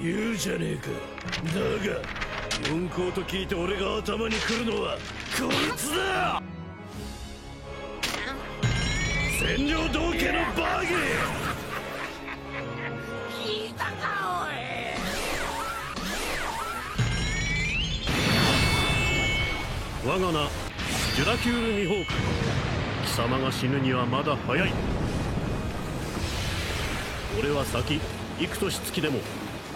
言うじゃねえか。だが四皇と聞いて俺が頭に来るのはこいつだ。千両道家のバーゲー。聞いたかおい。我が名ジュラキュール・ミホーク。貴様が死ぬにはまだ早い。俺は先幾年月でも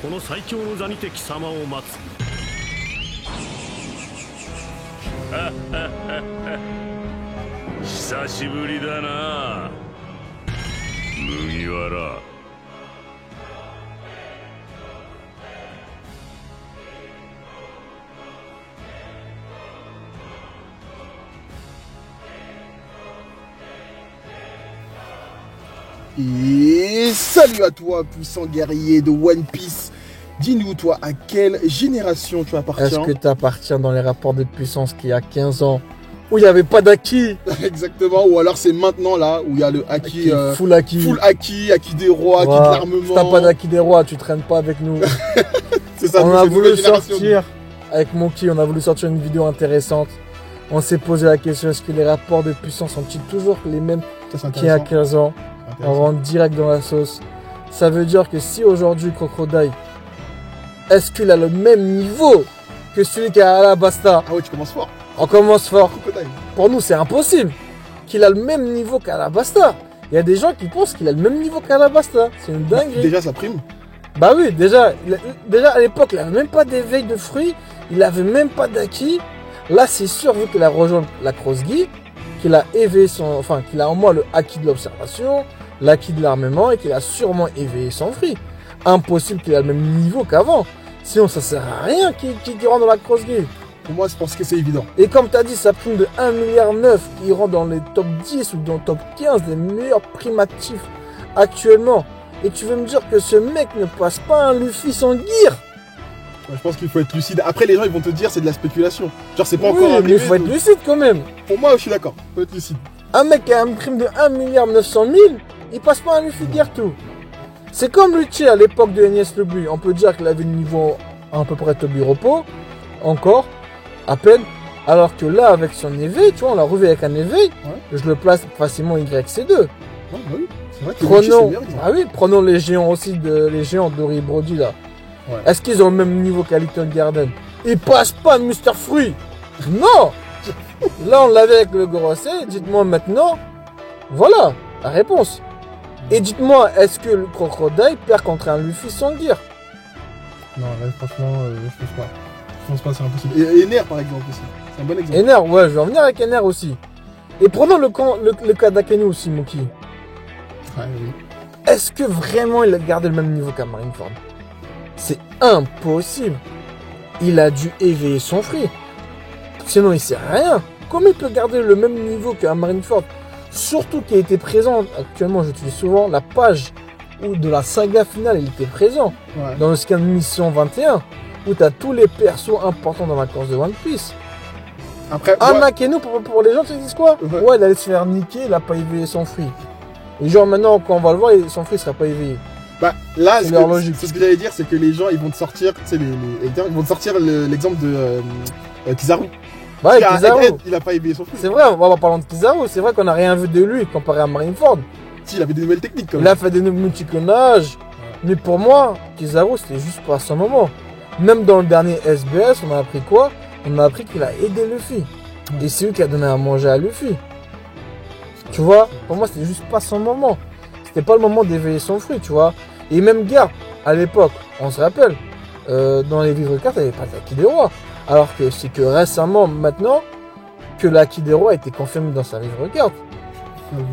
この最強の座にて貴様を待つ。久しぶりだな麦わら。Et salut à toi, puissant guerrier de One Piece. Dis-nous, toi, à quelle génération tu appartiens? Est-ce que tu appartiens dans les rapports de puissance qui y a 15 ans, où il n'y avait pas d'acquis? Exactement, ou alors c'est maintenant là, où il y a le acquis, full acquis. Full acquis, acquis des rois, voilà. acquis de l'armement. Si t'as pas d'acquis des rois, tu traînes pas avec nous. C'est ça, on a voulu sortir, avec Monkey, on a voulu sortir une vidéo intéressante. On s'est posé la question, est-ce que les rapports de puissance sont-ils toujours les mêmes qu'il y a 15 ans? On rentre direct dans la sauce. Ça veut dire que si aujourd'hui Crocodile, est-ce qu'il a le même niveau que celui qui a Alabasta? Ah ouais, tu commences fort. On commence fort. Crocodile. Pour nous, c'est impossible qu'il a le même niveau qu'Alabasta. Il y a des gens qui pensent qu'il a le même niveau qu'Alabasta. C'est une dinguerie. Déjà, ça prime. Bah oui, déjà à l'époque, il avait même pas d'éveil de fruits. Il avait même pas d'acquis. Là, c'est sûr, vu qu'il a rejoint la Cross-Guy, qu'il a éveillé qu'il a en moins le acquis de l'observation, l'acquis de l'armement et qu'il a sûrement éveillé son fruit. Impossible qu'il ait le même niveau qu'avant. Sinon, ça sert à rien qu'il rentre dans la Cross-Guy. Pour moi, je pense que c'est évident. Et comme tu as dit, ça prime de 1,9 milliard, qui rentre dans les top 10 ou dans le top 15 des meilleurs primes actifs actuellement. Et tu veux me dire que ce mec ne passe pas un Luffy sans gear? Je pense qu'il faut être lucide. Après, les gens ils vont te dire c'est de la spéculation. Genre, c'est pas oui, encore arrivé. Mais il faut être lucide quand même. Pour moi, je suis d'accord. Il faut être lucide. Un mec qui a une prime de 1,9 milliard, il passe pas un Luffy gear tout. C'est comme Lucci à l'époque de Enies Lobby. On peut dire qu'il avait le niveau à peu près Toby Repos. Encore. À peine. Alors que là, avec son éveil, tu vois, on l'a revu avec un éveil. Ouais. Je le place facilement YC2. Ouais, bah oui. C'est vrai que prenons les géants aussi, les géants d'Ori Brody là. Ouais. Est-ce qu'ils ont le même niveau qu'à Little Garden? Ils passent pas Mr. Fruit. Non. Là, on l'avait avec le Gorosei. Dites-moi maintenant. Voilà la réponse. Et dites-moi, est-ce que le Crocodile perd contre un Luffy sans gear? Non, là, franchement, je pense pas. Je pense pas, c'est impossible. Et Ener, par exemple, aussi. C'est un bon exemple. Ener, ouais, je vais revenir avec Ener aussi. Et prenons le cas d'Akainu aussi, Moki. Ouais, oui. Est-ce que vraiment il a gardé le même niveau qu'à Marineford? C'est impossible. Il a dû éveiller son fruit. Sinon, il sert à rien. Comment il peut garder le même niveau qu'à Marineford? Surtout qu'il était présent, actuellement j'utilise souvent la page où de la saga finale il était présent. Ouais. Dans le scan Mission 21, où tu as tous les persos importants dans la course de One Piece. Après, Nakeno, pour les gens, tu dis quoi? Ouais, il allait se faire niquer, il n'a pas éveillé son fruit. Et genre maintenant, quand on va le voir, son fruit ne sera pas éveillé. Bah là, c'est leur logique. Ce que j'allais dire, c'est que les gens, ils vont te sortir, tu sais, ils vont te sortir l'exemple de Kizaru. Ouais, Kizaru. Il a pas éveillé son fruit. C'est vrai, on va parler de Kizaru. C'est vrai qu'on n'a rien vu de lui comparé à Marineford. Si, il avait des nouvelles techniques quand même. Il a fait des multiclonages. Ouais. Mais pour moi, Kizaru, c'était juste pas à son moment. Même dans le dernier SBS, on a appris quoi? On a appris qu'il a aidé Luffy. Ouais. Et c'est lui qui a donné à manger à Luffy. Tu vois, pour moi, c'était juste pas son moment. C'était pas le moment d'éveiller son fruit, tu vois. Et même Garp, à l'époque, on se rappelle, dans les livres de cartes, il n'y avait pas d'acquis des rois. Alors que c'est que récemment, maintenant, que l'acquis des rois a été confirmé dans sa livre de cartes.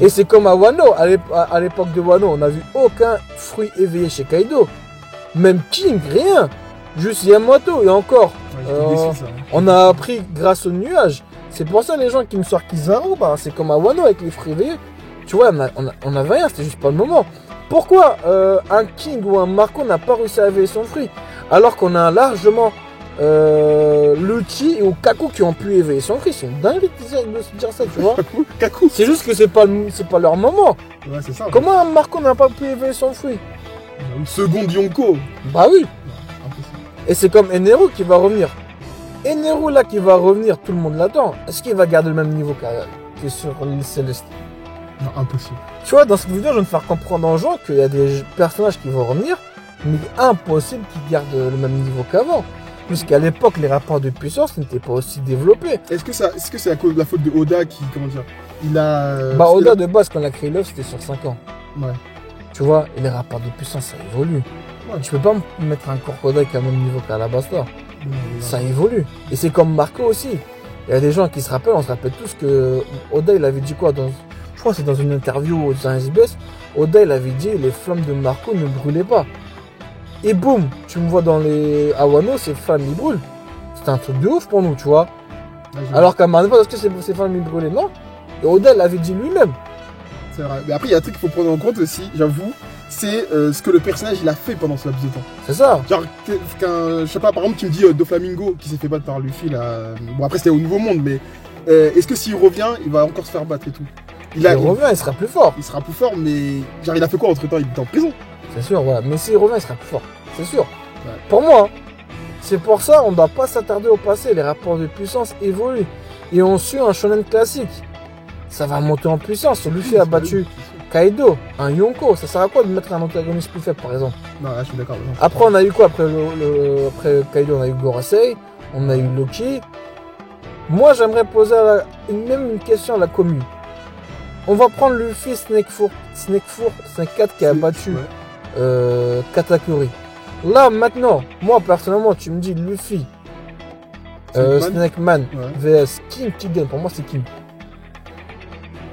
Et c'est comme à Wano, à l'époque de Wano, on n'a vu aucun fruit éveillé chez Kaido. Même King, rien. Juste Yamato, et encore. On a appris grâce au nuage. C'est pour ça les gens qui me sortent Kizaru, bah, c'est comme à Wano avec les fruits éveillés. Tu vois, on avait rien, c'était juste pas le moment. Pourquoi un King ou un Marco n'a pas réussi à éveiller son fruit alors qu'on a largement Lucci ou Kaku qui ont pu éveiller son fruit? C'est une dinguerie de se dire ça, tu vois. Kaku. C'est juste que c'est pas leur moment. Ouais, c'est ça. Comment un Marco n'a pas pu éveiller son fruit? Une seconde Yonko. Bah oui. Impossible. Et c'est comme Eneru qui va revenir. Eneru là qui va revenir, tout le monde l'attend. Est-ce qu'il va garder le même niveau que sur l'île Céleste? Non, impossible. Tu vois, dans cette vidéo, je viens de faire comprendre aux gens qu'il y a des personnages qui vont revenir, mais impossible qu'ils gardent le même niveau qu'avant. Puisqu'à l'époque, les rapports de puissance n'étaient pas aussi développés. Est-ce que c'est à cause de la faute de Oda qui, comment dire, il a... Bah, Oda, de base, quand il a créé l'œuvre, c'était sur 5 ans. Ouais. Tu vois, et les rapports de puissance, ça évolue. Ouais. Tu peux pas me mettre un crocodile qui a le même niveau qu'Alabasta. Ça évolue. Et c'est comme Marco aussi. Il y a des gens qui se rappellent, on se rappelle tous que Oda, il avait dit quoi je crois que c'est dans une interview dans un SBS. Oda, il avait dit les flammes de Marco ne brûlaient pas. Et boum, tu me vois dans les Awano, ces flammes, ils brûlent. C'était un truc de ouf pour nous, tu vois. Ouais, Alors qu'à Marineford, est-ce que ces flammes, ils brûlaient? Non. Et Oda l'avait dit lui-même. c'est vrai. Mais après, il y a un truc qu'il faut prendre en compte aussi, j'avoue, c'est ce que le personnage il a fait pendant ce laps de temps. C'est ça. Genre, je sais pas, par exemple, tu me dis Doflamingo qui s'est fait battre par Luffy là. Bon, après, c'était au Nouveau Monde, mais est-ce que s'il revient, il va encore se faire battre et tout? Il revient, il sera plus fort. Il sera plus fort, mais genre, il a fait quoi entre temps? Il était en prison. C'est sûr, ouais. Mais s'il revient, il sera plus fort. C'est sûr. Ouais. Pour moi, hein. C'est pour ça on ne doit pas s'attarder au passé. Les rapports de puissance évoluent. Et on suit un shonen classique. Ça va monter en puissance. Luffy a battu Kaido, un Yonko. Ça sert à quoi de mettre un antagoniste plus faible, par exemple? Non, là, je suis d'accord. Après, on a eu quoi? Après Kaido, on a eu Gorosei. On a eu Loki. Moi, j'aimerais poser même une question à la commune. On va prendre Luffy, Snake 4 qui a battu Katakuri. Là, maintenant, moi, personnellement, tu me dis Luffy, Snake Man vs King qui gagne. Pour moi, c'est King.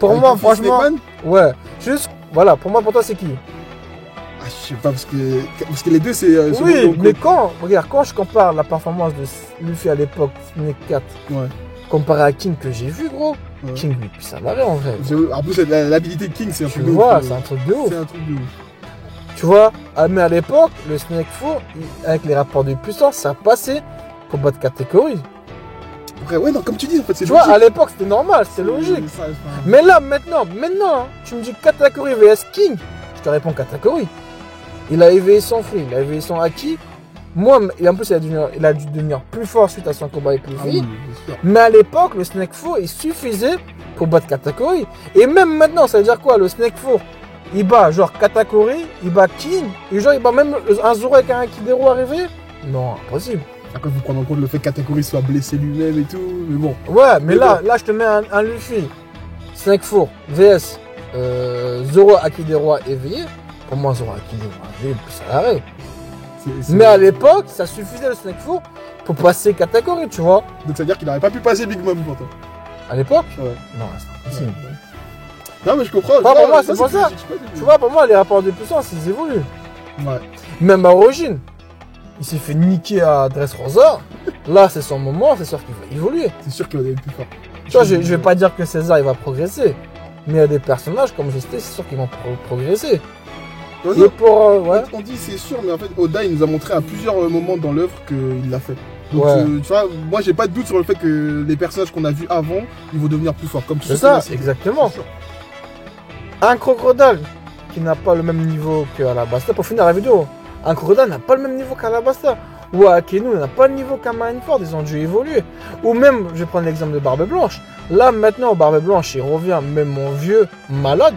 Pour moi, franchement, ouais. Juste, voilà, pour moi, pour toi, c'est qui? Ah, je sais pas, parce que les deux, c'est... oui, mais regarde, quand je compare la performance de Luffy à l'époque, Snake 4, comparé à King que j'ai vu, gros, King, lui, puis ça m'arrête en vrai. En plus, l'habilité de King, c'est un truc de ouf. Tu vois, c'est un truc de ouf. C'est un truc de ouf. Tu vois, mais à l'époque, le Snake 4, avec les rapports de puissance, ça passait pour battre Katakuri. Après, ouais, non, comme tu dis, en fait, c'est logique. Tu vois, à l'époque, c'était normal, c'était logique. Mais là, maintenant, hein, tu me dis Katakuri vs King, je te réponds Katakuri. Il a éveillé son free, il a éveillé son Haki. Moi, et en plus, il a dû devenir plus fort suite à son combat avec Luffy. Mais à l'époque, le Snake 4, il suffisait pour battre Katakuri. Et même maintenant, ça veut dire quoi, le Snake 4? Il bat genre Katakuri, il bat King, et genre il bat même un Zoro avec un Kideru arrivé? Non, impossible. Après, vous prenez en compte le fait que Katakuri soit blessé lui-même et tout, mais bon. Ouais, mais là, je te mets un Luffy, Snake 4 vs Zoro Akideru éveillé. Pour moi, Zoro Akideru éveillé, ça l'arrête. Mais à l'époque, ça suffisait le Snake 4 pour passer Katakuri, tu vois. Donc ça veut dire qu'il n'aurait pas pu passer Big Mom pour toi? À l'époque? Ouais. Non, c'est impossible. Non, mais je comprends. Pour moi, c'est pour ça. Tu vois, pour moi, les rapports de puissance, ils évoluent. Ouais. Même à Origin, il s'est fait niquer à Dressrosa. Là, c'est son moment, c'est sûr qu'il va évoluer. C'est sûr qu'il va être plus fort. Tu vois, je vais pas dire que César, il va progresser. Mais il y a des personnages, comme je sais, c'est sûr qu'ils vont progresser. On dit c'est sûr, mais en fait, Oda, il nous a montré à plusieurs moments dans l'œuvre qu'il l'a fait. Donc, tu vois, moi, j'ai pas de doute sur le fait que les personnages qu'on a vus avant, ils vont devenir plus forts. Comme c'est ça, exactement. Un crocodile qui n'a pas le même niveau qu'Alabasta, pour finir la vidéo, un crocodile n'a pas le même niveau qu'Alabasta. Ou Akenu n'a pas le niveau qu'un Marineford, ils ont dû évoluer. Ou même, je vais prendre l'exemple de Barbe Blanche. Là, maintenant, Barbe Blanche, il revient, même mon vieux malade,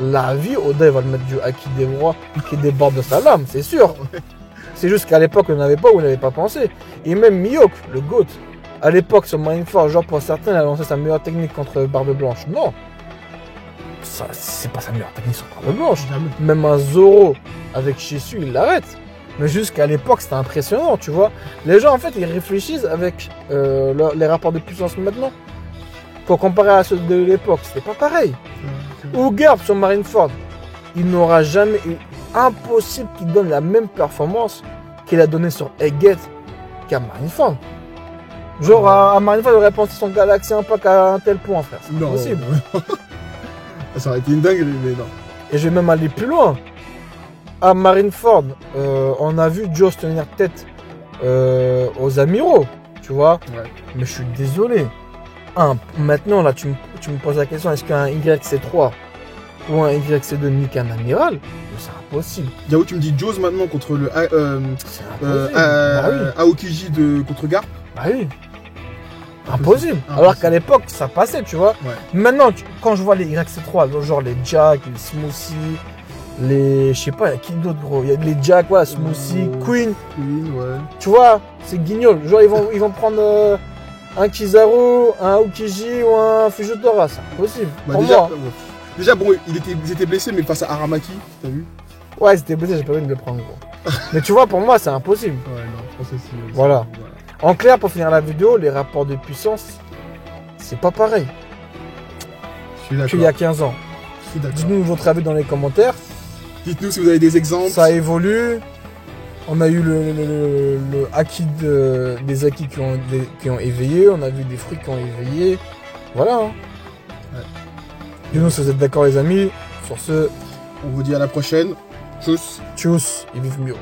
la vie, Oda, il va le mettre du Haki des rois qui déborde de sa lame, c'est sûr. C'est juste qu'à l'époque, on n'avait pas ou on n'avait pas pensé. Et même Mihawk, le GOAT, à l'époque, sur Marineford, genre pour certains, il a lancé sa meilleure technique contre Barbe Blanche. Non. Ça, c'est pas sa meilleure technique sur Barbe Blanche. Même un Zoro avec Shisu, il l'arrête. Mais jusqu'à l'époque, c'était impressionnant, tu vois. Les gens, en fait, ils réfléchissent avec les rapports de puissance maintenant. Pour comparer à ceux de l'époque, c'était pas pareil. Ou Garp sur Marineford, il n'aura jamais eu impossible qu'il donne la même performance qu'il a donné sur Egghead qu'à Marineford. Genre, à Marineford, il aurait pensé son Galaxy Impact à un tel point, frère. C'est impossible. Ça aurait été une dinguerie, mais non. Et je vais même aller plus loin. À Marineford, on a vu Joe tenir tête aux amiraux, tu vois. Ouais. Mais je suis désolé. Maintenant, là, tu me poses la question, est-ce qu'un YC3 ou un YC2 nique un amiral, mais c'est impossible. Yahoo, tu me dis Jaws maintenant contre le C'est impossible. Bah oui. Aokiji contre Garp. Bah oui. Impossible. Alors qu'à l'époque, ça passait, tu vois. Ouais. Maintenant, quand je vois les YC3, genre les Jack, les Smoothie, les. Je sais pas, il y a qui d'autre, gros. Il y a les Jack, ouais, Smoothie, Queen. Ouais. Tu vois, c'est guignol. Genre, ils vont prendre un Kizaru, un Aokiji ou un Fujitora. C'est impossible. Bah, pour déjà, moi. déjà, bon, ils étaient blessés, mais face à Aramaki, t'as vu? Ouais, c'était blessé, j'ai pas envie de le prendre, gros. Mais tu vois, pour moi, c'est impossible. Ouais, non, je pense aussi. Voilà. En clair, pour finir la vidéo, les rapports de puissance, c'est pas pareil Je suis d'accord. qu'il y a 15 ans. Je suis d'accord. Dites-nous votre avis dans les commentaires. Dites-nous si vous avez des exemples. Ça évolue. On a eu le acquis des acquis qui ont éveillé. On a vu des fruits qui ont éveillé. Voilà. Hein. Ouais. Dites-nous si vous êtes d'accord, les amis. Sur ce, On vous dit à la prochaine. Tchuss. tchuss et vive mieux.